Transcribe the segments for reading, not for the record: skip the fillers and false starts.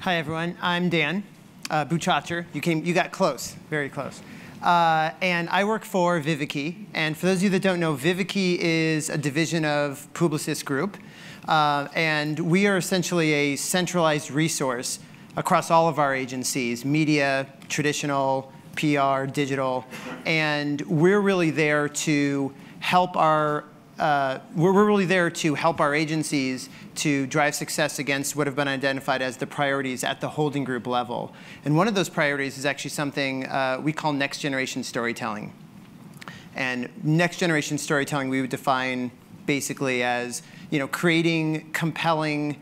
Hi, everyone. I'm Dan Buczaczer. You got close, very close. And I work for VivaKi. And for those of you that don't know, VivaKi is a division of Publicis Group. And we are essentially a centralized resource across all of our agencies, media, traditional, PR, digital. And we're really there to help our agencies to drive success against what have been identified as the priorities at the holding group level. And one of those priorities is actually something we call next generation storytelling. And next generation storytelling we would define basically as creating compelling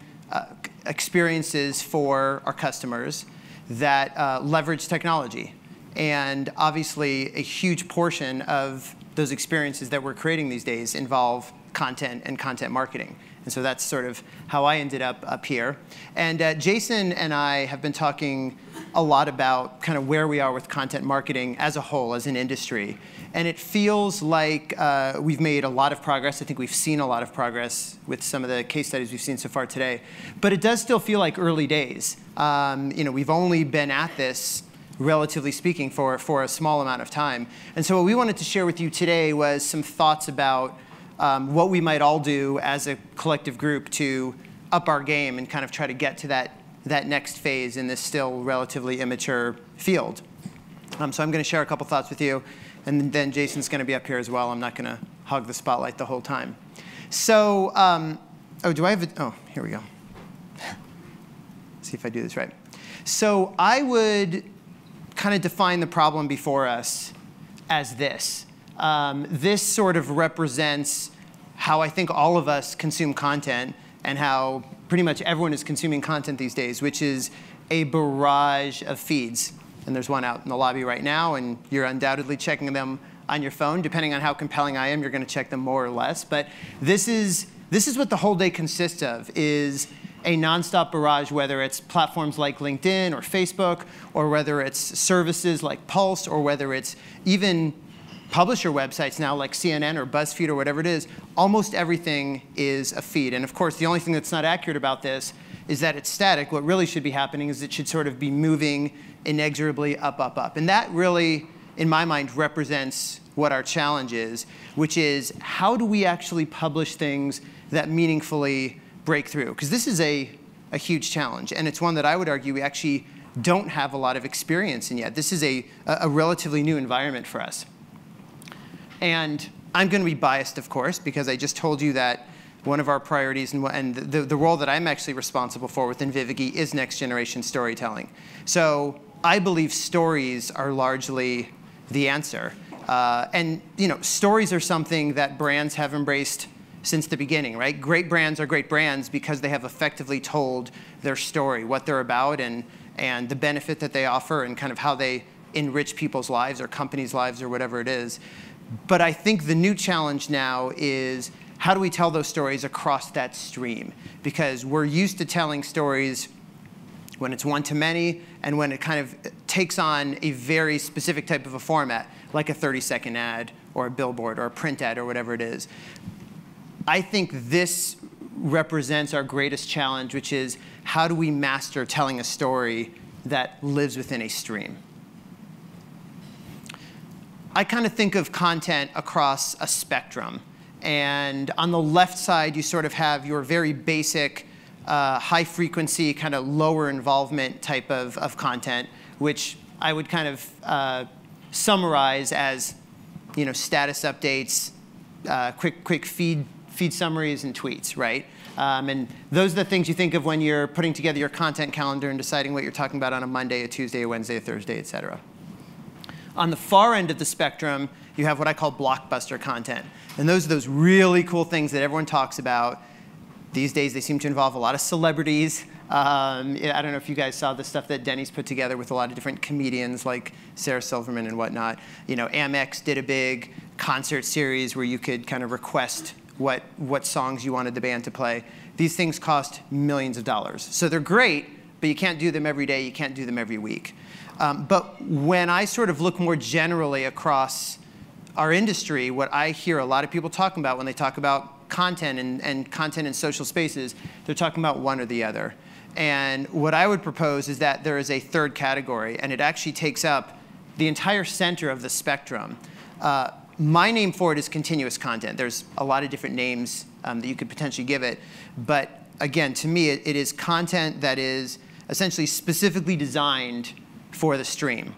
experiences for our customers that leverage technology. And obviously a huge portion of those experiences that we're creating these days involve content and content marketing. And so that's sort of how I ended up here. And Jason and I have been talking a lot about kind of where we are with content marketing as a whole, as an industry. And it feels like we've made a lot of progress. I think we've seen a lot of progress with some of the case studies we've seen so far today. But it does still feel like early days. We've only been at this, relatively speaking, for a small amount of time. And so what we wanted to share with you today was some thoughts about what we might all do as a collective group to up our game and kind of try to get to that next phase in this still relatively immature field. So I'm going to share a couple thoughts with you, and then Jason's going to be up here as well. I'm not going to hog the spotlight the whole time. So, here we go. See if I do this right. So I would kind of define the problem before us as this. This sort of represents how I think all of us consume content and how pretty much everyone is consuming content these days, which is a barrage of feeds. And there's one out in the lobby right now, and you're undoubtedly checking them on your phone. Depending on how compelling I am, you're going to check them more or less. But this is what the whole day consists of, is a nonstop barrage, whether it's platforms like LinkedIn or Facebook, or whether it's services like Pulse, or whether it's even publisher websites now like CNN or BuzzFeed or whatever it is. Almost everything is a feed. And of course, the only thing that's not accurate about this is that it's static. What really should be happening is it should sort of be moving inexorably up, up, up. And that really, in my mind, represents what our challenge is, which is how do we actually publish things that meaningfully break through? Because this is a huge challenge. And it's one that I would argue we actually don't have a lot of experience in yet. This is a relatively new environment for us. And I'm going to be biased, of course, because I just told you that one of our priorities and the role that I'm actually responsible for within VivaKi is next generation storytelling. So I believe stories are largely the answer. And stories are something that brands have embraced since the beginning, right? Great brands are great brands because they have effectively told their story, what they're about, and the benefit that they offer, and kind of how they enrich people's lives or companies' lives or whatever it is. But I think the new challenge now is how do we tell those stories across that stream? Because we're used to telling stories when it's one-to-many and when it kind of takes on a very specific type of a format, like a 30-second ad or a billboard or a print ad or whatever it is. I think this represents our greatest challenge, which is how do we master telling a story that lives within a stream? I kind of think of content across a spectrum. And on the left side, you sort of have your very basic, high frequency, kind of lower involvement type of content, which I would kind of summarize as status updates, quick feed summaries, and tweets, right? And those are the things you think of when you're putting together your content calendar and deciding what you're talking about on a Monday, a Tuesday, a Wednesday, a Thursday, et cetera. On the far end of the spectrum, you have what I call blockbuster content. And those are those really cool things that everyone talks about. These days, they seem to involve a lot of celebrities. I don't know if you guys saw the stuff that Denny's put together with a lot of different comedians like Sarah Silverman and whatnot. Amex did a big concert series where you could kind of request what songs you wanted the band to play. These things cost millions of dollars. So they're great, but you can't do them every day. You can't do them every week. But when I sort of look more generally across our industry, what I hear a lot of people talking about when they talk about content and content in social spaces, they're talking about one or the other. And what I would propose is that there is a third category, and it actually takes up the entire center of the spectrum. My name for it is continuous content. There's a lot of different names that you could potentially give it. But again, to me, it is content that is essentially specifically designed for the stream.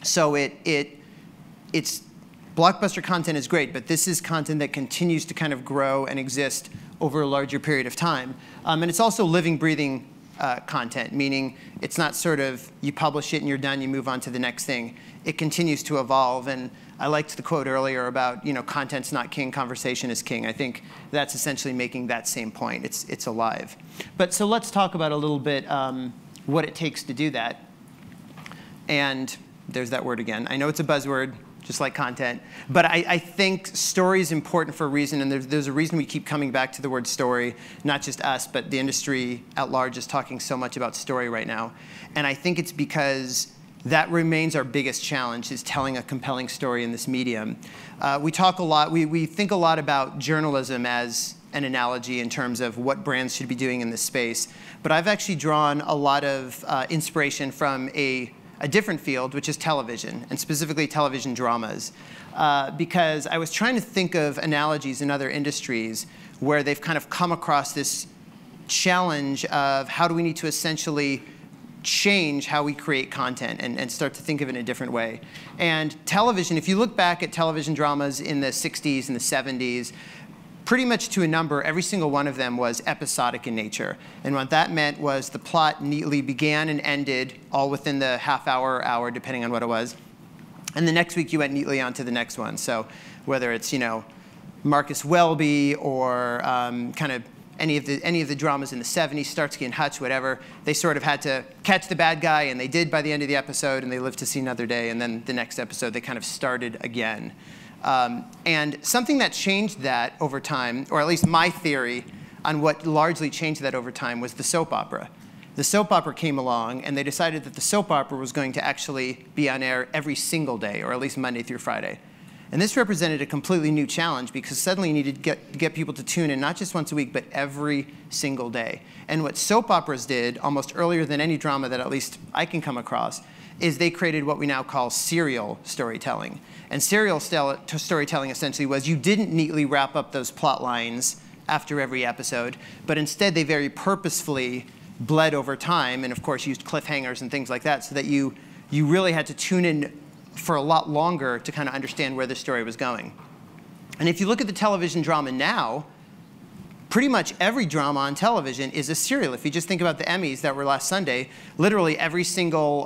So it's blockbuster content is great, but this is content that continues to kind of grow and exist over a larger period of time. And it's also living, breathing content, meaning it's not sort of you publish it and you're done, you move on to the next thing. It continues to evolve. And I liked the quote earlier about, content's not king, conversation is king. I think that's essentially making that same point. It's alive. But so let's talk about a little bit what it takes to do that. And there's that word again. I know it's a buzzword, just like content. But I think story is important for a reason, and there's a reason we keep coming back to the word story. Not just us, but the industry at large is talking so much about story right now. And I think it's because that remains our biggest challenge, is telling a compelling story in this medium. We talk a lot, we think a lot about journalism as an analogy in terms of what brands should be doing in this space. But I've actually drawn a lot of inspiration from a different field, which is television, and specifically television dramas. Because I was trying to think of analogies in other industries where they've kind of come across this challenge of how do we need to essentially change how we create content and start to think of it in a different way. And television, if you look back at television dramas in the 60s and the 70s, pretty much to a number, every single one of them was episodic in nature. And what that meant was the plot neatly began and ended all within the half hour or hour, depending on what it was. And the next week you went neatly on to the next one. So whether it's, Marcus Welby or kind of any of the dramas in the 70s, Starsky and Hutch, whatever, they sort of had to catch the bad guy, and they did by the end of the episode, and they lived to see another day, and then the next episode they kind of started again. And something that changed that over time, or at least my theory on what largely changed that over time, was the soap opera. The soap opera came along, and they decided that the soap opera was going to actually be on air every single day, or at least Monday through Friday. And this represented a completely new challenge, because suddenly you needed to get people to tune in not just once a week, but every single day. And what soap operas did, almost earlier than any drama that at least I can come across, is they created what we now call serial storytelling. And serial storytelling essentially was you didn't neatly wrap up those plot lines after every episode, but instead they very purposefully bled over time, and of course used cliffhangers and things like that, so that you really had to tune in for a lot longer to kind of understand where the story was going. And if you look at the television drama now, pretty much every drama on television is a serial. If you just think about the Emmys that were last Sunday, literally every single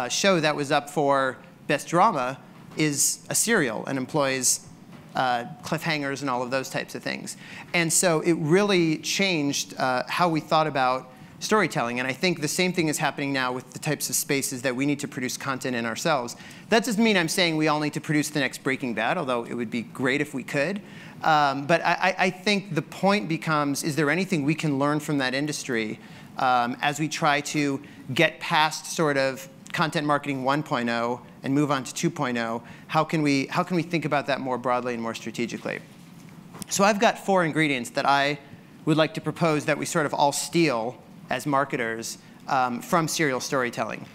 show that was up for Best Drama is a serial and employs cliffhangers and all of those types of things. And so it really changed how we thought about storytelling. And I think the same thing is happening now with the types of spaces that we need to produce content in ourselves. That doesn't mean I'm saying we all need to produce the next Breaking Bad, although it would be great if we could. But I think the point becomes, is there anything we can learn from that industry as we try to get past sort of content marketing 1.0 and move on to 2.0? How can we think about that more broadly and more strategically? So I've got 4 ingredients that I would like to propose that we sort of all steal as marketers from serial storytelling.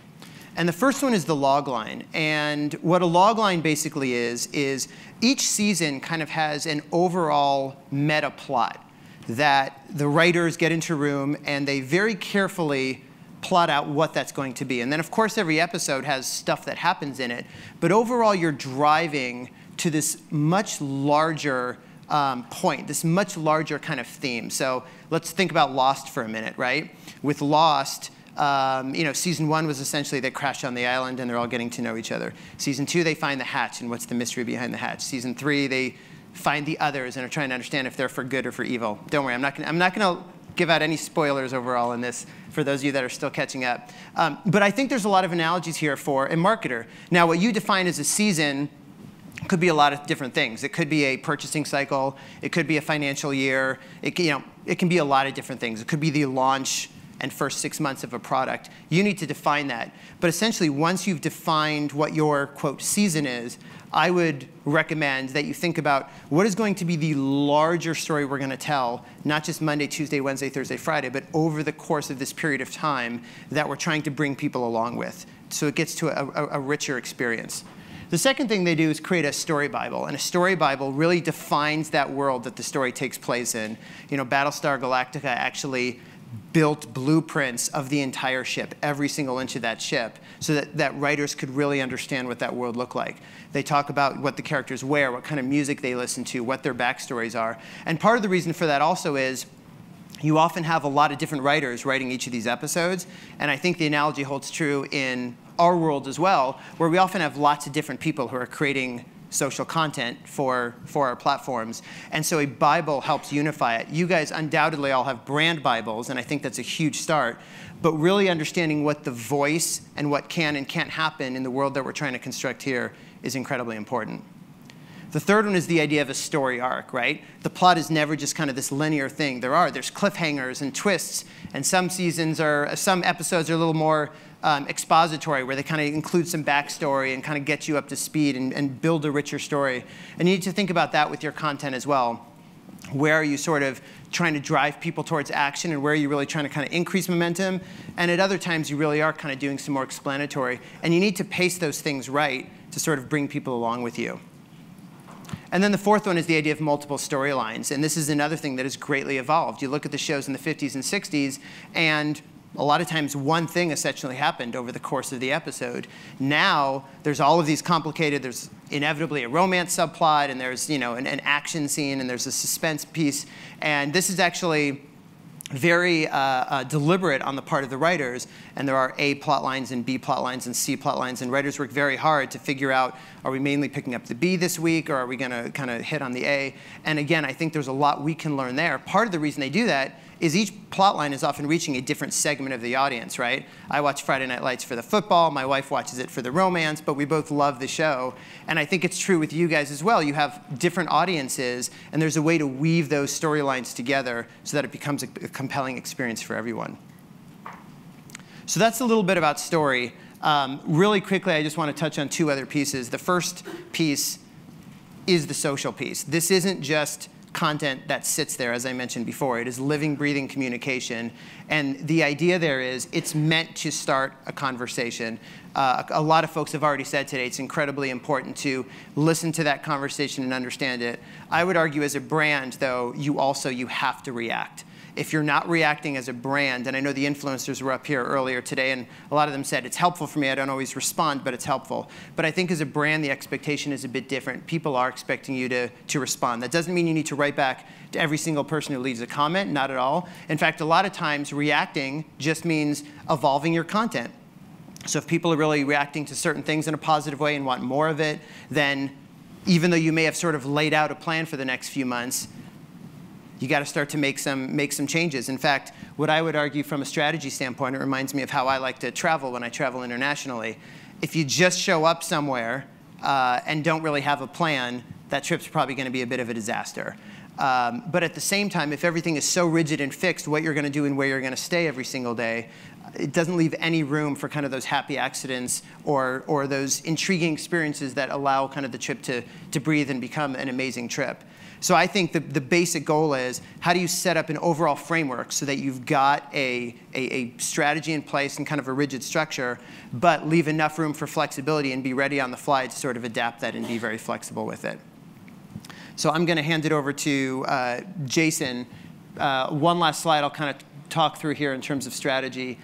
And the first one is the log line. And what a log line basically is each season kind of has an overall meta plot that the writers get into a room and they very carefully plot out what that's going to be. And then of course every episode has stuff that happens in it. But overall you're driving to this much larger point, this much larger kind of theme. So let's think about Lost for a minute, right? With Lost, season 1 was essentially they crash on the island and they're all getting to know each other. Season 2, they find the hatch and what's the mystery behind the hatch. Season 3, they find the others and are trying to understand if they're for good or for evil. Don't worry, I'm not going to give out any spoilers overall in this for those of you that are still catching up. But I think there's a lot of analogies here for a marketer. Now, what you define as a season could be a lot of different things. It could be a purchasing cycle. It could be a financial year. It can be a lot of different things. It could be the launch and first 6 months of a product. You need to define that. But essentially, once you've defined what your, quote, season is, I would recommend that you think about what is going to be the larger story we're going to tell, not just Monday, Tuesday, Wednesday, Thursday, Friday, but over the course of this period of time that we're trying to bring people along with. So it gets to a richer experience. The second thing they do is create a story Bible. And a story Bible really defines that world that the story takes place in. You know, Battlestar Galactica actually built blueprints of the entire ship, every single inch of that ship, so that writers could really understand what that world looked like. They talk about what the characters wear, what kind of music they listen to, what their backstories are. And part of the reason for that also is you often have a lot of different writers writing each of these episodes. And I think the analogy holds true in our world as well, where we often have lots of different people who are creating social content for our platforms. And so a Bible helps unify it. You guys undoubtedly all have brand Bibles, and I think that's a huge start. But really understanding what the voice and what can and can't happen in the world that we're trying to construct here is incredibly important. The third one is the idea of a story arc, right? The plot is never just kind of this linear thing. There's cliffhangers and twists, and some episodes are a little more expository, where they kind of include some backstory and kind of get you up to speed and build a richer story. And you need to think about that with your content as well. Where are you sort of trying to drive people towards action, and where are you really trying to kind of increase momentum? And at other times, you really are kind of doing some more explanatory. And you need to pace those things right to sort of bring people along with you. And then the fourth one is the idea of multiple storylines. And this is another thing that has greatly evolved. You look at the shows in the 50s and 60s, and a lot of times one thing essentially happened over the course of the episode. Now, there's all of these complicated, there's inevitably a romance subplot, and there's an action scene, and there's a suspense piece. And this is actually very deliberate on the part of the writers, and there are A plot lines and B plot lines and C plot lines, and writers work very hard to figure out, are we mainly picking up the B this week, or are we going to kind of hit on the A? And again, I think there's a lot we can learn there. Part of the reason they do that is each plot line is often reaching a different segment of the audience, right? I watch Friday Night Lights for the football, my wife watches it for the romance, but we both love the show. And I think it's true with you guys as well. You have different audiences, and there's a way to weave those storylines together so that it becomes a compelling experience for everyone. So that's a little bit about story. Really quickly, I just want to touch on two other pieces. The first piece is the social piece. This isn't just content that sits there, as I mentioned before. It is living, breathing communication. And the idea there is it's meant to start a conversation. A lot of folks have already said today it's incredibly important to listen to that conversation and understand it. I would argue as a brand, though, you have to react. If you're not reacting as a brand, and I know the influencers were up here earlier today, and a lot of them said, it's helpful for me, I don't always respond, but it's helpful. But I think as a brand, the expectation is a bit different. People are expecting you to respond. That doesn't mean you need to write back to every single person who leaves a comment, not at all. In fact, a lot of times, reacting just means evolving your content. So if people are really reacting to certain things in a positive way and want more of it, then even though you may have sort of laid out a plan for the next few months, you got to start to make some changes. In fact, what I would argue from a strategy standpoint, it reminds me of how I like to travel when I travel internationally. If you just show up somewhere and don't really have a plan, that trip's probably going to be a bit of a disaster. But at the same time, if everything is so rigid and fixed, what you're going to do and where you're going to stay every single day, it doesn't leave any room for kind of those happy accidents or those intriguing experiences that allow kind of the trip to breathe and become an amazing trip. So I think the basic goal is, how do you set up an overall framework so that you've got a strategy in place and kind of a rigid structure, but leave enough room for flexibility and be ready on the fly to sort of adapt that and be very flexible with it. So I'm going to hand it over to Jason. One last slide I'll kind of talk through here in terms of strategy.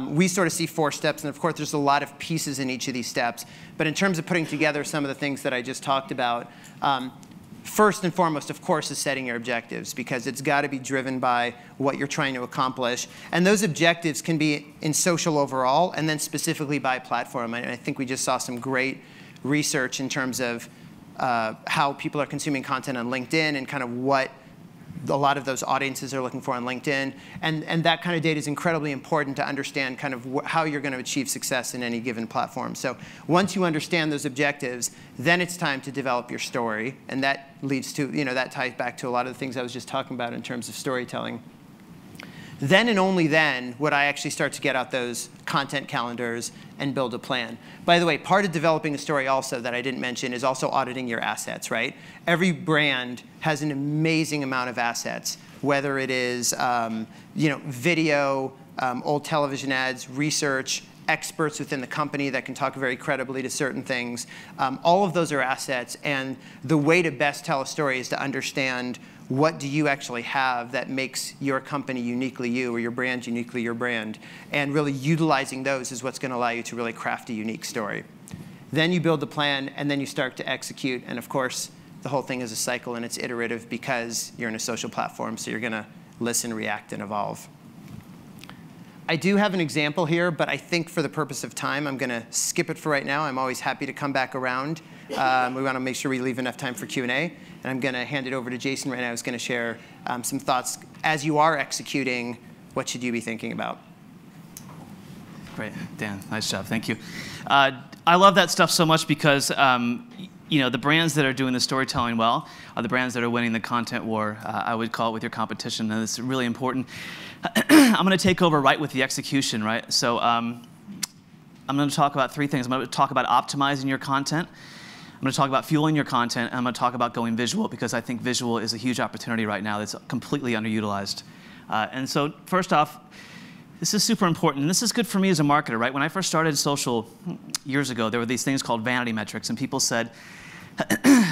We sort of see 4 steps, and of course there's a lot of pieces in each of these steps. But in terms of putting together some of the things that I just talked about, first and foremost, of course, is setting your objectives, because it's got to be driven by what you're trying to accomplish. And those objectives can be in social overall, and then specifically by platform. And I think we just saw some great research in terms of how people are consuming content on LinkedIn and kind of what a lot of those audiences are looking for on LinkedIn. And that kind of data is incredibly important to understand kind of how you're going to achieve success in any given platform. So once you understand those objectives, then it's time to develop your story. And that leads to, that ties back to a lot of the things I was just talking about in terms of storytelling. Then and only then would I actually start to get out those content calendars and build a plan. By the way, part of developing a story also that I didn't mention is also auditing your assets, right? Every brand has an amazing amount of assets, whether it is video, old television ads, research, experts within the company that can talk very credibly to certain things. All of those are assets, and the way to best tell a story is to understand what do you actually have that makes your company uniquely you, or your brand uniquely your brand. And really utilizing those is what's going to allow you to really craft a unique story. Then you build the plan, and then you start to execute. And of course, the whole thing is a cycle, and it's iterative because you're in a social platform, so you're going to listen, react, and evolve. I do have an example here, but I think for the purpose of time, I'm going to skip it for right now. I'm always happy to come back around. We want to make sure we leave enough time for Q&A. And I'm going to hand it over to Jason right now, who's going to share some thoughts. As you are executing, what should you be thinking about? Great, Dan, nice job, thank you. I love that stuff so much because the brands that are doing the storytelling well are the brands that are winning the content war, I would call it, with your competition, and it's really important. I'm going to take over right with the execution, right? So I'm going to talk about three things. I'm going to talk about optimizing your content. I'm going to talk about fueling your content, and I'm going to talk about going visual, because I think visual is a huge opportunity right now that's completely underutilized. And so first off, this is super important, and this is good for me as a marketer, right? When I first started social years ago, there were these things called vanity metrics, and people said,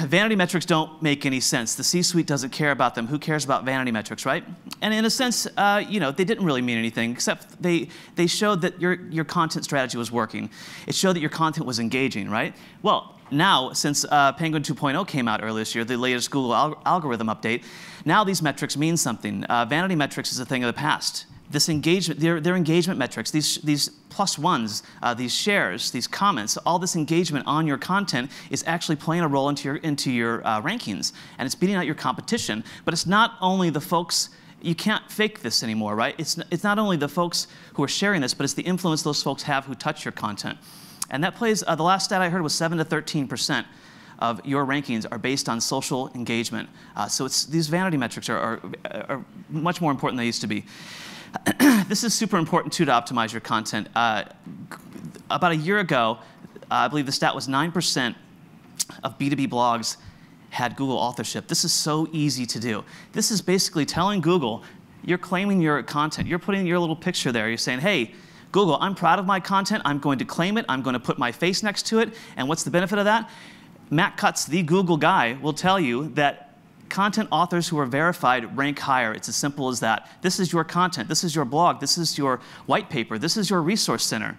vanity metrics don't make any sense. The C-suite doesn't care about them. Who cares about vanity metrics, right? And in a sense, they didn't really mean anything, except they showed that your content strategy was working. It showed that your content was engaging, right? Well, now, since Penguin 2.0 came out earlier this year, the latest Google algorithm update, now these metrics mean something. Vanity metrics is a thing of the past. This engagement, their engagement metrics, these plus ones, these shares, these comments, all this engagement on your content is actually playing a role into your rankings, and it's beating out your competition. But it's not only the folks. You can't fake this anymore, right? It's not only the folks who are sharing this, but it's the influence those folks have who touch your content. And that plays, the last stat I heard was 7 to 13% of your rankings are based on social engagement. So these vanity metrics are much more important than they used to be. This is super important, too, to optimize your content. About a year ago, I believe the stat was 9% of B2B blogs had Google authorship. This is so easy to do. This is basically telling Google, you're claiming your content. You're putting your little picture there. You're saying, hey, Google, I'm proud of my content. I'm going to claim it. I'm going to put my face next to it. And what's the benefit of that? Matt Cutts, the Google guy, will tell you that content authors who are verified rank higher. It's as simple as that. This is your content. This is your blog. This is your white paper. This is your resource center.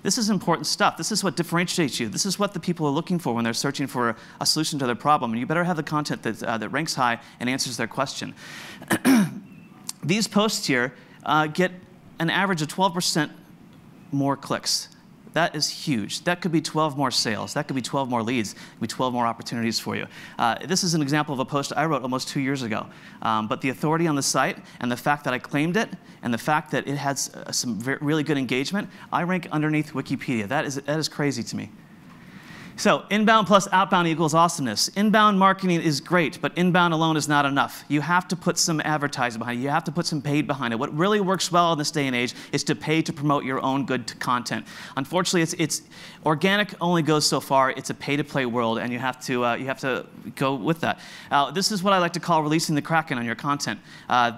This is important stuff. This is what differentiates you. This is what the people are looking for when they're searching for a solution to their problem. And you better have the content that ranks high and answers their question. These posts here get an average of 12% more clicks. That is huge. That could be 12 more sales. That could be 12 more leads. It could be 12 more opportunities for you. This is an example of a post I wrote almost 2 years ago. But the authority on the site and the fact that I claimed it and the fact that it has some really good engagement, I rank underneath Wikipedia. That is crazy to me. So inbound plus outbound equals awesomeness. Inbound marketing is great, but inbound alone is not enough. You have to put some advertising behind it. You have to put some paid behind it. What really works well in this day and age is to pay to promote your own good content. Unfortunately, it's organic only goes so far. It's a pay-to-play world, and you have to go with that. This is what I like to call releasing the Kraken on your content.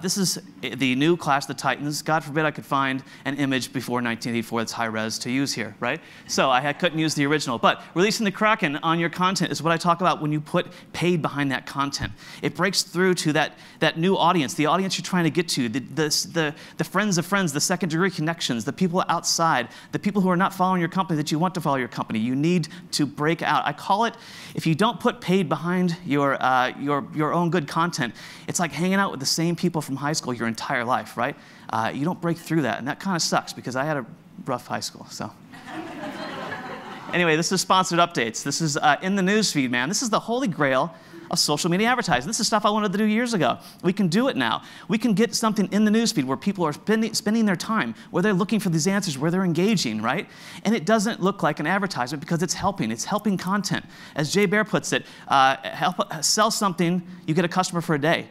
This is the new Clash of the Titans. God forbid I could find an image before 1984 that's high res to use here, right? So I couldn't use the original, but releasing the Kraken on your content is what I talk about when you put paid behind that content. It breaks through to that new audience, the audience you're trying to get to, the friends of friends, the second-degree connections, the people outside, the people who are not following your company that you want to follow your company. You need to break out. I call it, if you don't put paid behind your own good content, it's like hanging out with the same people from high school your entire life, right? You don't break through that, and that kind of sucks because I had a rough high school, so. Anyway, this is sponsored updates. This is in the news feed, man. This is the holy grail of social media advertising. This is stuff I wanted to do years ago. We can do it now. We can get something in the news feed where people are spending their time, where they're looking for these answers, where they're engaging, right? And it doesn't look like an advertisement because it's helping. It's helping content. As Jay Bear puts it, sell something, you get a customer for a day.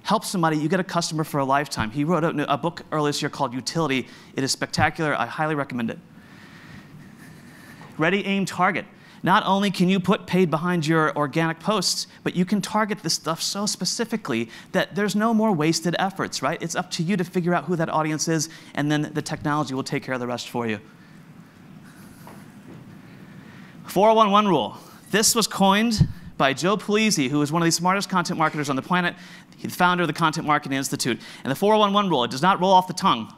help somebody, you get a customer for a lifetime. He wrote a book earlier this year called Utility. It is spectacular. I highly recommend it. Ready, aim, target. Not only can you put paid behind your organic posts, but you can target this stuff so specifically that there's no more wasted efforts, right? It's up to you to figure out who that audience is, and then the technology will take care of the rest for you. 411 rule. This was coined by Joe Pulizzi, who is one of the smartest content marketers on the planet. He's the founder of the Content Marketing Institute. And the 411 rule, it does not roll off the tongue.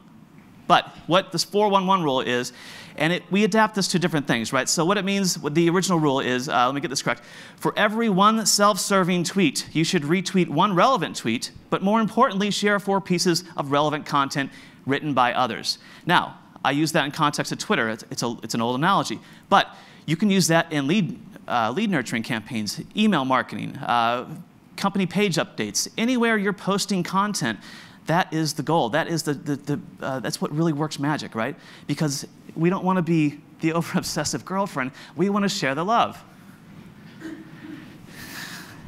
But what this 411 rule is, and we adapt this to different things, right? So what it means, what the original rule is, let me get this correct. For every one self-serving tweet, you should retweet one relevant tweet, but more importantly, share 4 pieces of relevant content written by others. Now, I use that in context of Twitter. It's an old analogy. But you can use that in lead nurturing campaigns, email marketing, company page updates, anywhere you're posting content. That is the goal. That is that's what really works magic, right? Because we don't want to be the over-obsessive girlfriend. We want to share the love.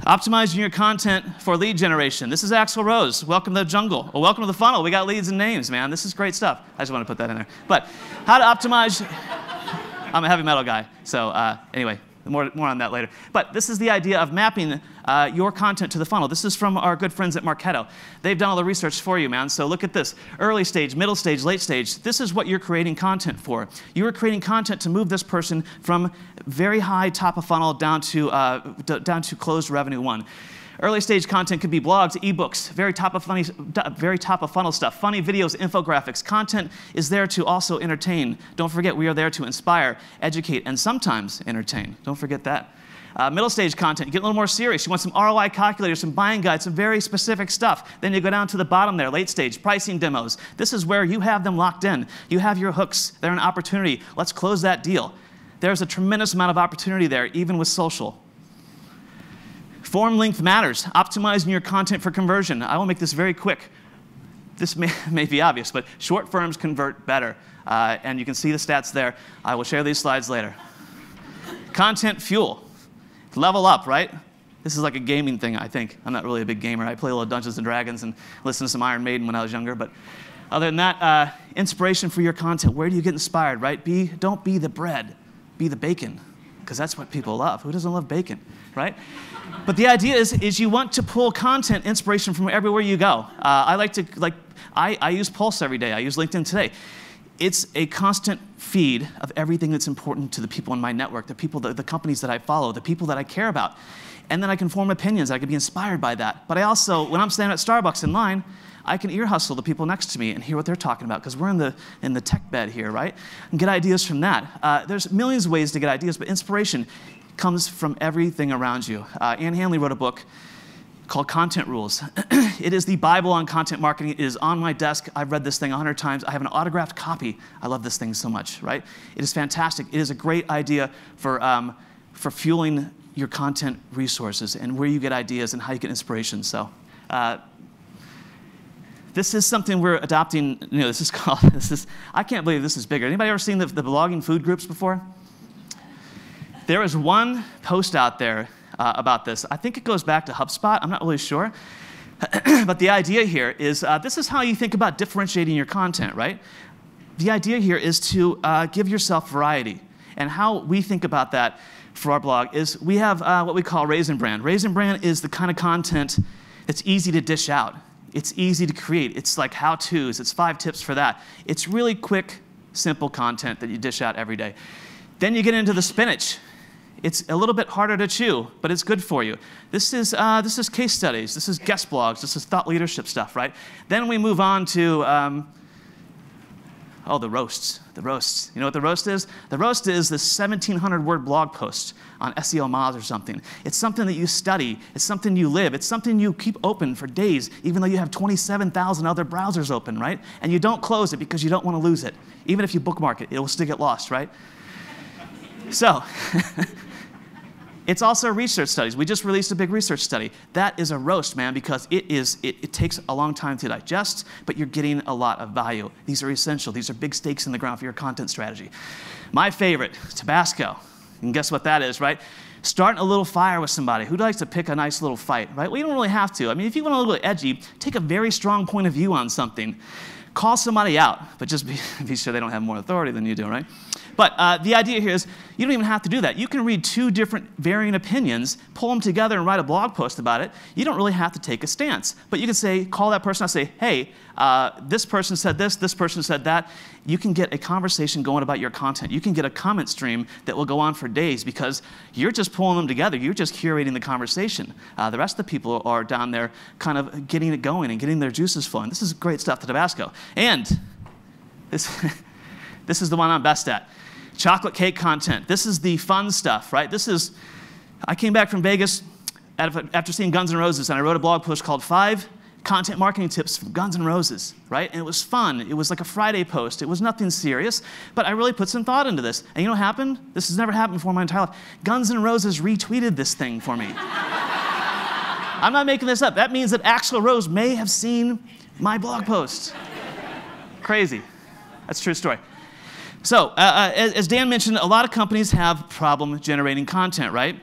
Optimizing your content for lead generation. This is Axl Rose. Welcome to the jungle. Well, welcome to the funnel. We got leads and names, man. This is great stuff. I just want to put that in there. But how to optimize. I'm a heavy metal guy. So anyway, more on that later. But this is the idea of mapping your content to the funnel. This is from our good friends at Marketo. They've done all the research for you, man. So look at this. Early stage, middle stage, late stage. This is what you're creating content for. You are creating content to move this person from very high top of funnel down to closed revenue 1. Early stage content could be blogs, ebooks, very top of funnel stuff, funny videos, infographics. Content is there to also entertain. Don't forget, we are there to inspire, educate, and sometimes entertain. Don't forget that. Middle stage content, you get a little more serious. You want some ROI calculators, some buying guides, some very specific stuff. Then you go down to the bottom there, late stage, pricing demos. This is where you have them locked in. You have your hooks. They're an opportunity. Let's close that deal. There's a tremendous amount of opportunity there, even with social. Form length matters. Optimizing your content for conversion. I will make this very quick. This may be obvious, but short forms convert better. And you can see the stats there. I will share these slides later. Content fuel. Level up, right? This is like a gaming thing, I think. I'm not really a big gamer. I play a little Dungeons & Dragons and listen to some Iron Maiden when I was younger. But other than that, inspiration for your content. Where do you get inspired, right? Don't be the bread. Be the bacon. Because that's what people love. Who doesn't love bacon, right? But the idea is you want to pull content, inspiration from everywhere you go. I use Pulse every day. I use LinkedIn today. It's a constant feed of everything that's important to the people in my network, the companies that I follow, the people that I care about. And then I can form opinions. I can be inspired by that. But I also, when I'm standing at Starbucks in line, I can ear hustle the people next to me and hear what they're talking about, because we're in the tech bed here, right? And get ideas from that. There's millions of ways to get ideas, but inspiration comes from everything around you. Ann Handley wrote a book called Content Rules. It is the Bible on content marketing. It is on my desk. I've read this thing 100 times. I have an autographed copy. I love this thing so much, right? It is fantastic. It is a great idea for fueling your content resources and where you get ideas and how you get inspiration. So this is something we're adopting. You know, I can't believe this is bigger. Anybody ever seen the blogging food groups before? There is one post out there about this. I think it goes back to HubSpot. I'm not really sure. But the idea here is this is how you think about differentiating your content, right? The idea here is to give yourself variety. And how we think about that for our blog is we have what we call Raisin Brand. Raisin Brand is the kind of content that's easy to dish out. It's easy to create. It's like how-tos. It's 5 tips for that. It's really quick, simple content that you dish out every day. Then you get into the spinach. It's a little bit harder to chew, but it's good for you. This is case studies. This is guest blogs. This is thought leadership stuff, right? Then we move on to, the roasts. The roasts. You know what the roast is? The roast is this 1,700-word blog post on SEO Moz or something. It's something that you study. It's something you live. It's something you keep open for days, even though you have 27,000 other browsers open, right? And you don't close it because you don't want to lose it. Even if you bookmark it, it will still get lost, right? So, it's also research studies. We just released a big research study. That is a roast, man, because it takes a long time to digest, but you're getting a lot of value. These are essential. These are big stakes in the ground for your content strategy. My favorite, Tabasco. And guess what that is, right? Starting a little fire with somebody. Who likes to pick a nice little fight, right? Well, you don't really have to. I mean, if you want a little bit edgy, take a very strong point of view on something. Call somebody out, but just be sure they don't have more authority than you do, right? But the idea here is you don't even have to do that. You can read two different varying opinions, pull them together and write a blog post about it. You don't really have to take a stance. But you can say, call that person out and say, hey, this person said this person said that. You can get a conversation going about your content. You can get a comment stream that will go on for days because you're just pulling them together. You're just curating the conversation. The rest of the people are down there kind of getting it going and getting their juices flowing. This is great stuff to Tabasco. And this is the one I'm best at. Chocolate cake content. This is the fun stuff, right? I came back from Vegas after seeing Guns N' Roses, and I wrote a blog post called 5 Content Marketing Tips from Guns N' Roses, right? And it was fun. It was like a Friday post. It was nothing serious, but I really put some thought into this. And you know what happened? This has never happened before in my entire life. Guns N' Roses retweeted this thing for me. I'm not making this up. That means that Axl Rose may have seen my blog post. Crazy. That's a true story. So, as Dan mentioned, a lot of companies have problem generating content, right?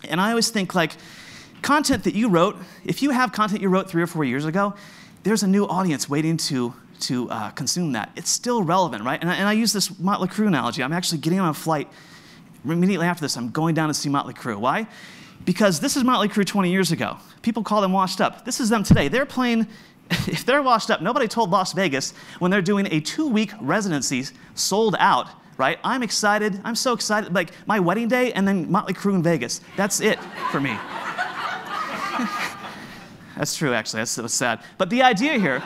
And I always think, like, content that you wrote, if you have content you wrote 3 or 4 years ago, there's a new audience waiting to consume that. It's still relevant, right? And I use this Motley Crue analogy. I'm actually getting on a flight. Immediately after this, I'm going down to see Motley Crue. Why? Because this is Motley Crue 20 years ago. People call them washed up. This is them today. They're playing. If they're washed up, nobody told Las Vegas when they're doing a 2-week residency sold out, right? I'm excited. I'm so excited. Like my wedding day and then Motley Crue in Vegas. That's it for me. That's true, actually. That's sad. But the idea here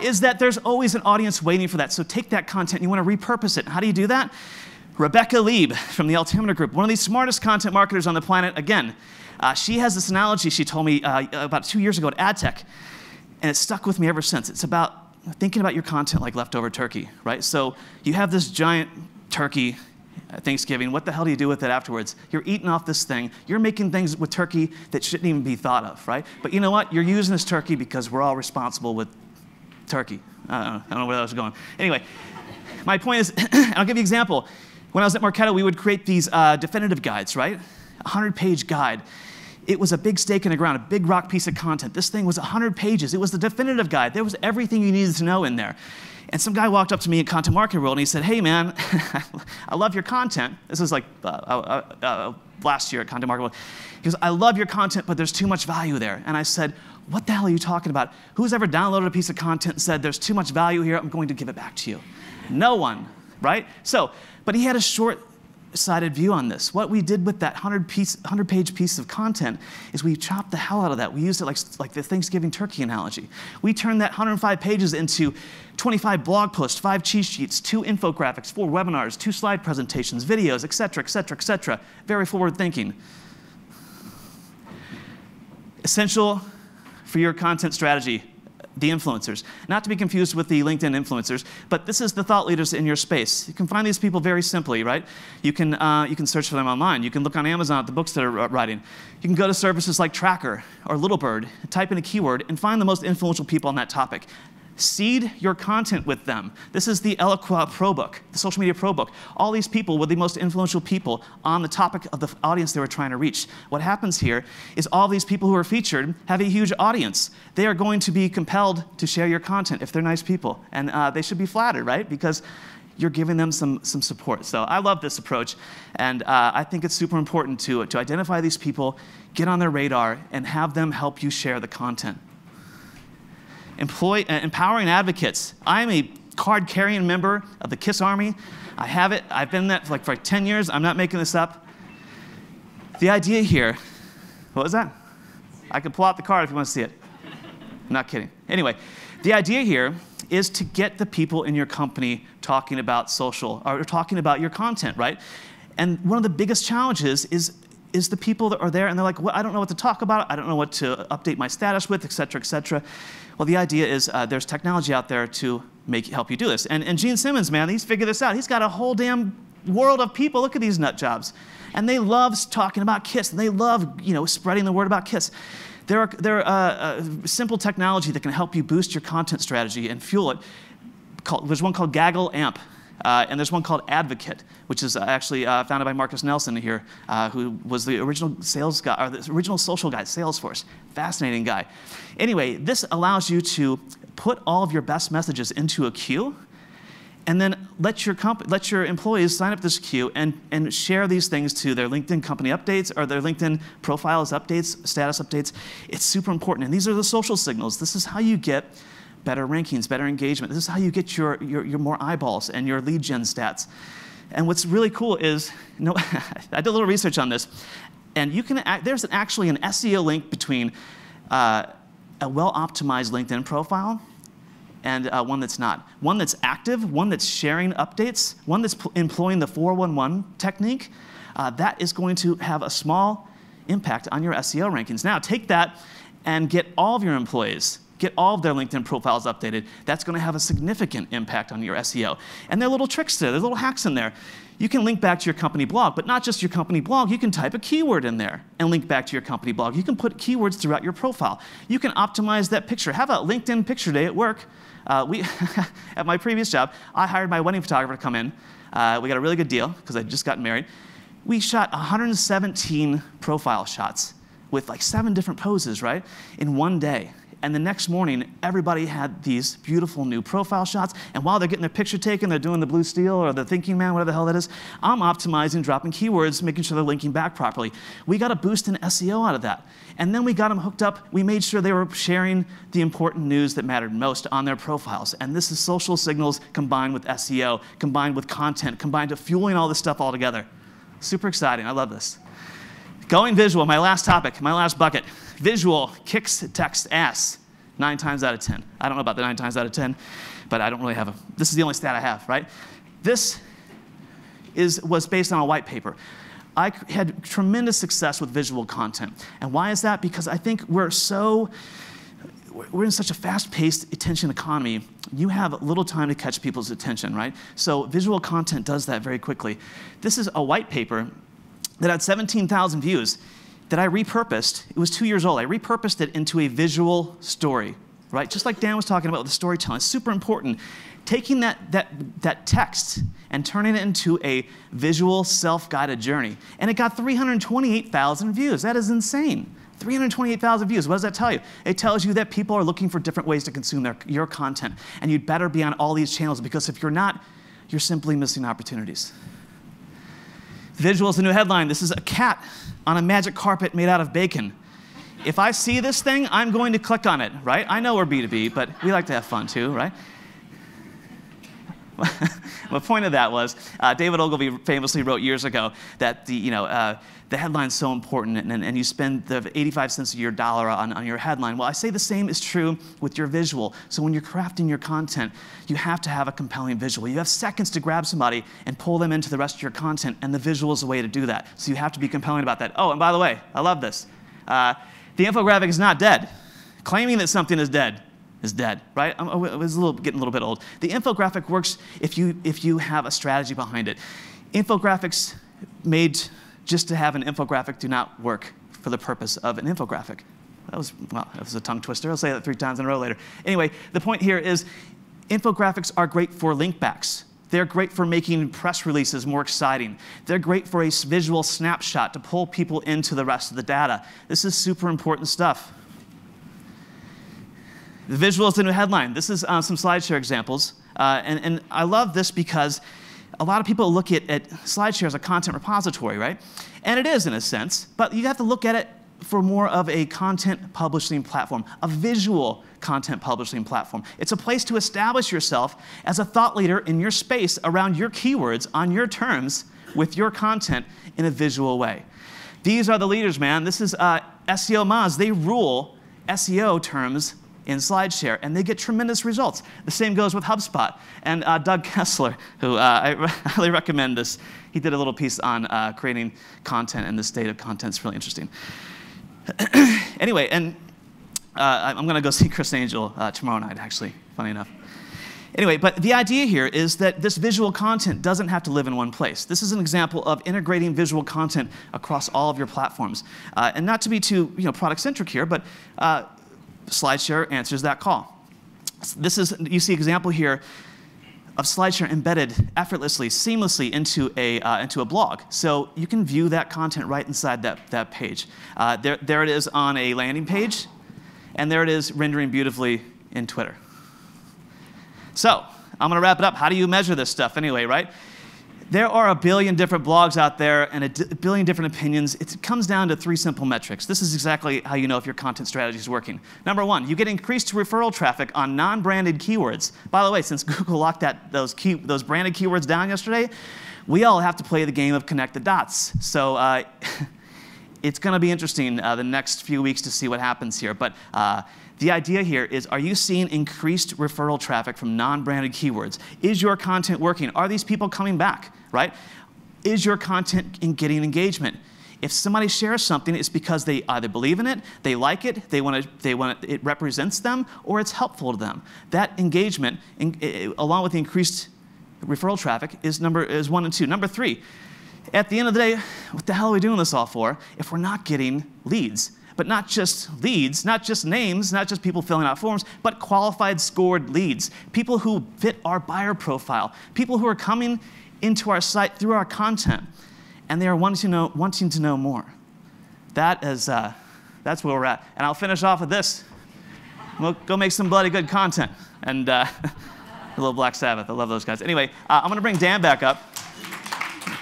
is that there's always an audience waiting for that. So take that content and you want to repurpose it. How do you do that? Rebecca Lieb from the Altimeter Group, one of the smartest content marketers on the planet. Again, she has this analogy she told me about 2 years ago at AdTech. And it's stuck with me ever since. It's about thinking about your content like leftover turkey, right? So you have this giant turkey at Thanksgiving. What the hell do you do with it afterwards? You're eating off this thing. You're making things with turkey that shouldn't even be thought of, right? But you know what? You're using this turkey because we're all responsible with turkey. I don't know where that was going. Anyway, my point is, I'll give you an example. When I was at Marketo, we would create these definitive guides, right? A 100-page guide. It was a big stake in the ground, a big rock piece of content. This thing was 100 pages. It was the definitive guide. There was everything you needed to know in there. And some guy walked up to me in Content Marketing World and he said, hey man, I love your content. This was like last year at Content Marketing World. He goes, I love your content, but there's too much value there. And I said, what the hell are you talking about? Who's ever downloaded a piece of content and said, there's too much value here, I'm going to give it back to you? No one, right? So, but he had a short-sighted view on this. What we did with that 100-page piece of content is we chopped the hell out of that. We used it like the Thanksgiving turkey analogy. We turned that 105 pages into 25 blog posts, 5 cheat sheets, 2 infographics, 4 webinars, 2 slide presentations, videos, et cetera, et cetera, et cetera. Very forward thinking. Essential for your content strategy. The influencers. Not to be confused with the LinkedIn influencers, but this is the thought leaders in your space. You can find these people very simply, right? You can search for them online. You can look on Amazon at the books that are writing. You can go to services like Tracker or Littlebird, type in a keyword, and find the most influential people on that topic. Seed your content with them. This is the Eloqua Pro Book, the social media pro book. All these people were the most influential people on the topic of the audience they were trying to reach. What happens here is all these people who are featured have a huge audience. They are going to be compelled to share your content if they're nice people. And they should be flattered, right? Because you're giving them some support. So I love this approach. And I think it's super important to identify these people, get on their radar, and have them help you share the content. Empowering advocates. I'm a card-carrying member of the KISS Army. I have it. I've been that for like 10 years. I'm not making this up. The idea here, what was that? I can pull out the card if you want to see it. I'm not kidding. Anyway, the idea here is to get the people in your company talking about social, or talking about your content, right? And one of the biggest challenges is the people that are there and they're like, well, I don't know what to talk about. I don't know what to update my status with, et cetera, et cetera. Well, the idea is there's technology out there to help you do this. And Gene Simmons, man, he's figured this out. He's got a whole damn world of people. Look at these nut jobs. And they love talking about KISS. They love, spreading the word about KISS. There are simple technology that can help you boost your content strategy and fuel it. There's one called Gaggle Amp. And there's one called Advocate, which is actually founded by Marcus Nelson here, who was the original sales guy, or the original social guy at Salesforce. Fascinating guy. Anyway, this allows you to put all of your best messages into a queue, and then let your employees sign up this queue and share these things to their LinkedIn company updates or their LinkedIn profiles updates, status updates. It's super important. And these are the social signals. This is how you get better rankings, better engagement. This is how you get your more eyeballs and your lead gen stats. And what's really cool is, I did a little research on this, and there's actually an SEO link between a well-optimized LinkedIn profile and one that's not. One that's active, one that's sharing updates, one that's employing the 411 technique, that is going to have a small impact on your SEO rankings. Now, take that and get all of your employees, get all of their LinkedIn profiles updated. That's going to have a significant impact on your SEO. And there are little tricks there, there's little hacks in there. You can link back to your company blog, but not just your company blog. You can type a keyword in there and link back to your company blog. You can put keywords throughout your profile. You can optimize that picture. Have a LinkedIn picture day at work. At my previous job, I hired my wedding photographer to come in. We got a really good deal because I'd just gotten married. We shot 117 profile shots with like 7 different poses, right, in one day. And the next morning, everybody had these beautiful new profile shots. And while they're getting their picture taken, they're doing the blue steel or the thinking man, whatever the hell that is, I'm optimizing, dropping keywords, making sure they're linking back properly. We got a boost in SEO out of that. And then we got them hooked up. We made sure they were sharing the important news that mattered most on their profiles. And this is social signals combined with SEO, combined with content, combined to fueling all this stuff all together. Super exciting. I love this. Going visual, my last topic, my last bucket. Visual kicks text ass 9 times out of 10. I don't know about the 9 times out of 10, but I don't really have this is the only stat I have, right? This was based on a white paper. I had tremendous success with visual content. And why is that? Because I think we're in such a fast-paced attention economy. You have little time to catch people's attention, right? So visual content does that very quickly. This is a white paper that had 17,000 views that I repurposed. It was 2 years old. I repurposed it into a visual story, right? Just like Dan was talking about with the storytelling. It's super important. Taking that text and turning it into a visual self-guided journey. And it got 328,000 views. That is insane. 328,000 views. What does that tell you? It tells you that people are looking for different ways to consume your content. And you'd better be on all these channels, because if you're not, you're simply missing opportunities. Visual is the new headline. This is a cat on a magic carpet made out of bacon. If I see this thing, I'm going to click on it, right? I know we're B2B, but we like to have fun too, right? The point of that was, David Ogilvy famously wrote years ago that the headline's so important, and you spend the 85 cents of your dollar on your headline. Well, I say the same is true with your visual. So when you're crafting your content, you have to have a compelling visual. You have seconds to grab somebody and pull them into the rest of your content, and the visual is a way to do that. So you have to be compelling about that. Oh, and by the way, I love this. The infographic is not dead. Claiming that something is dead, right? I was getting a little bit old. The infographic works if you have a strategy behind it. Infographics made just to have an infographic do not work for the purpose of an infographic. That was a tongue twister. I'll say that 3 times in a row later. Anyway, the point here is infographics are great for link backs. They're great for making press releases more exciting. They're great for a visual snapshot to pull people into the rest of the data. This is super important stuff. The visual is the new headline. This is some SlideShare examples. And I love this because a lot of people look at SlideShare as a content repository, right? And it is in a sense, but you have to look at it for more of a content publishing platform, a visual content publishing platform. It's a place to establish yourself as a thought leader in your space around your keywords on your terms with your content in a visual way. These are the leaders, man. This is SEO Moz. They rule SEO terms in SlideShare, and they get tremendous results. The same goes with HubSpot. And Doug Kessler, who I highly recommend this, he did a little piece on creating content and the state of content. It's really interesting. Anyway, and I'm going to go see Chris Angel tomorrow night, actually, funny enough. Anyway, but the idea here is that this visual content doesn't have to live in one place. This is an example of integrating visual content across all of your platforms. And not to be too product-centric here, but SlideShare answers that call. You see example here of SlideShare embedded effortlessly, seamlessly into a blog. So you can view that content right inside that page. There it is on a landing page, and there it is rendering beautifully in Twitter. So I'm going to wrap it up. How do you measure this stuff anyway, right? There are a billion different blogs out there and a billion different opinions. It comes down to 3 simple metrics. This is exactly how you know if your content strategy is working. Number 1, you get increased referral traffic on non-branded keywords. By the way, since Google locked those branded keywords down yesterday, we all have to play the game of connect the dots. So it's going to be interesting the next few weeks to see what happens here. But the idea here is, are you seeing increased referral traffic from non-branded keywords? Is your content working? Are these people coming back, right? Is your content getting engagement? If somebody shares something, it's because they either believe in it, they like it, it represents them, or it's helpful to them. That engagement, along with the increased referral traffic, is 1 and 2. Number 3, at the end of the day, what the hell are we doing this all for if we're not getting leads? But not just leads, not just names, not just people filling out forms, but qualified scored leads. People who fit our buyer profile. People who are coming into our site through our content, and they are wanting to know more. That's where we're at. And I'll finish off with this. We'll go make some bloody good content. And a little Black Sabbath. I love those guys. Anyway, I'm going to bring Dan back up.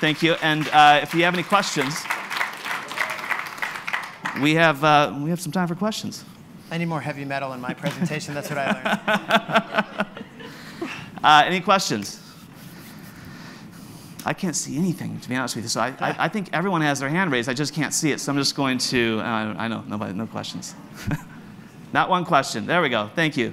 Thank you. And if you have any questions, we have some time for questions. I need more heavy metal in my presentation. That's what I learned. Any questions? I can't see anything, to be honest with you. So I think everyone has their hand raised. I just can't see it. So I'm just going to, I know, no questions. Not one question. There we go. Thank you.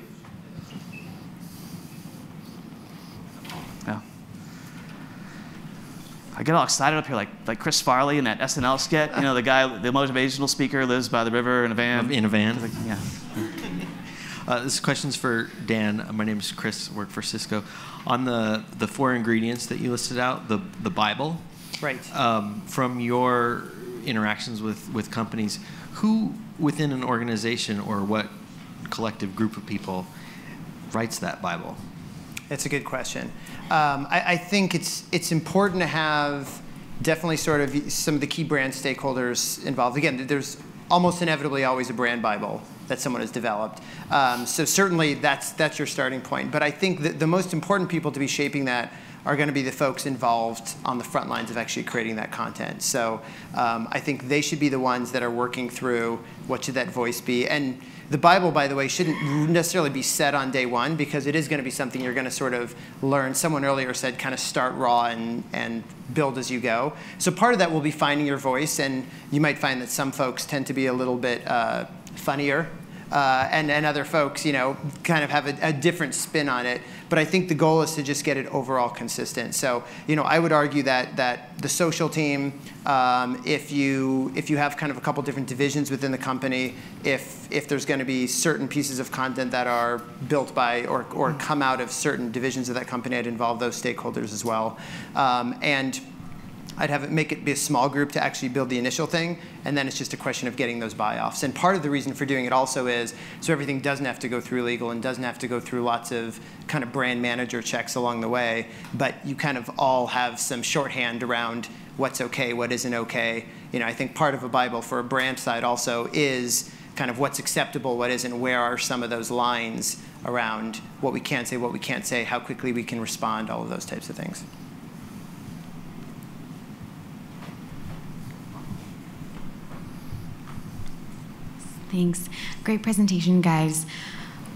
I get all excited up here, like Chris Farley in that SNL skit. You know, the guy, the motivational speaker, lives by the river in a van. In a van? Like, yeah. This question's for Dan. My name is Chris. I work for Cisco. On the 4 ingredients that you listed out, the Bible. Right. From your interactions with companies, who within an organization or what collective group of people writes that Bible? It's a good question. I think it's important to have definitely sort of some of the key brand stakeholders involved. Again, there's almost inevitably always a brand Bible that someone has developed. So certainly that's your starting point. But I think that the most important people to be shaping that are going to be the folks involved on the front lines of actually creating that content. So I think they should be the ones that are working through what should that voice be. And the Bible, by the way, shouldn't necessarily be set on day one, because it is going to be something you're going to sort of learn. Someone earlier said kind of start raw and build as you go. So part of that will be finding your voice, and you might find that some folks tend to be a little bit funnier, and other folks, you know, kind of have a different spin on it. But I think the goal is to just get it overall consistent. So, you know, I would argue that the social team, if you have kind of a couple different divisions within the company, if there's going to be certain pieces of content that are built by or come out of certain divisions of that company, I'd involve those stakeholders as well. And I'd make it be a small group to actually build the initial thing, and then it's just a question of getting those buy-offs. And part of the reason for doing it also is so everything doesn't have to go through legal and doesn't have to go through lots of kind of brand manager checks along the way, but you kind of all have some shorthand around what's okay, what isn't okay. You know, I think part of a Bible for a brand side also is kind of what's acceptable, what isn't, where are some of those lines around what we can say, what we can't say, how quickly we can respond, all of those types of things. Thanks. Great presentation, guys.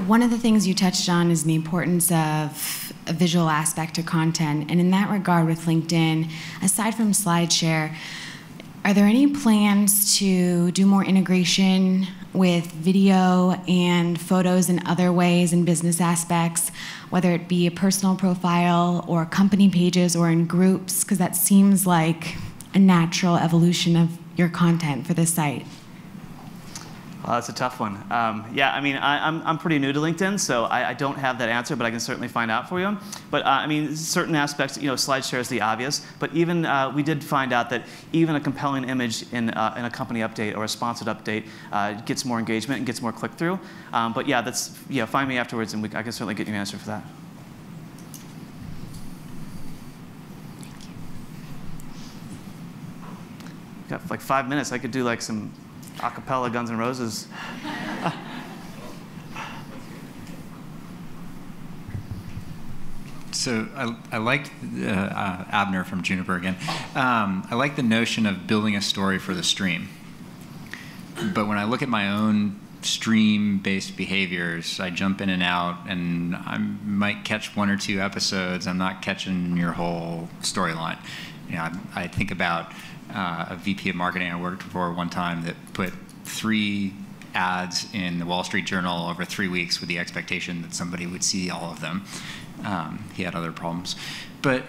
One of the things you touched on is the importance of a visual aspect to content. And in that regard with LinkedIn, aside from SlideShare, are there any plans to do more integration with video and photos in other ways and business aspects, whether it be a personal profile or company pages or in groups? Because that seems like a natural evolution of your content for the site. Well, that's a tough one. Yeah, I mean, I'm pretty new to LinkedIn, so I don't have that answer, but I can certainly find out for you. But I mean, certain aspects, you know, SlideShare is the obvious, but even we did find out that even a compelling image in a company update or a sponsored update gets more engagement and gets more click-through. But yeah, find me afterwards, and I can certainly get you an answer for that. got like 5 minutes. I could do like some a cappella Guns N' Roses. So I liked Abner from Juniper again. I like the notion of building a story for the stream. But when I look at my own stream-based behaviors, I jump in and out, and I might catch 1 or 2 episodes. I'm not catching your whole storyline. You know, I think about a VP of marketing I worked for one time that put 3 ads in the Wall Street Journal over 3 weeks with the expectation that somebody would see all of them. He had other problems. But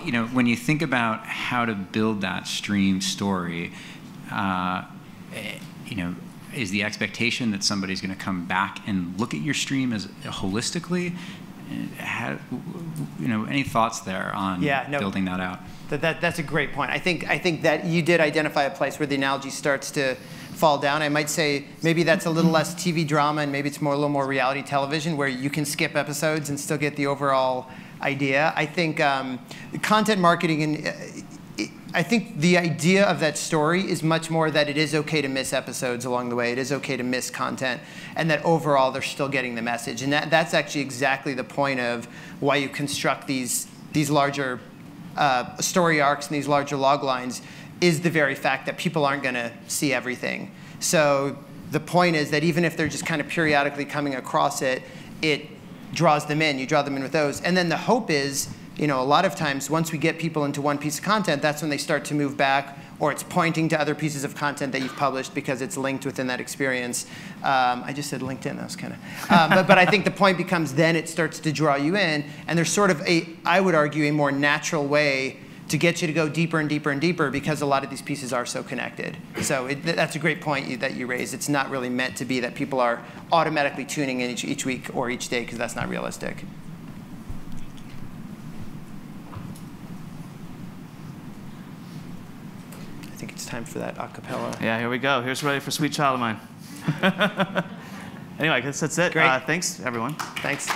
you know, when you think about how to build that stream story, you know, is the expectation that somebody's going to come back and look at your stream as holistically? You know, any thoughts there on building that out? That's a great point. I think that you did identify a place where the analogy starts to fall down. I might say maybe that's a little less TV drama, and maybe it's a little more reality television where you can skip episodes and still get the overall idea. I think content marketing, and I think the idea of that story is much more that it is okay to miss episodes along the way. It is okay to miss content, and that overall they're still getting the message. And that's actually exactly the point of why you construct these larger story arcs and these larger log lines, is the very fact that people aren't going to see everything. So the point is that even if they're just kind of periodically coming across it, it draws them in. You draw them in with those. And then the hope is, you know, a lot of times once we get people into one piece of content, that's when they start to move back, or it's pointing to other pieces of content that you've published because it's linked within that experience. I just said LinkedIn, that was kind of, but I think the point becomes then it starts to draw you in, and there's sort of I would argue, a more natural way to get you to go deeper and deeper and deeper, because a lot of these pieces are so connected. So that's a great point that you raised. It's not really meant to be that people are automatically tuning in each week or each day, because that's not realistic. I think it's time for that a cappella. Yeah, here we go. Here's Ready for Sweet Child of Mine. Anyway, I guess that's it. Great. Thanks, everyone. Thanks.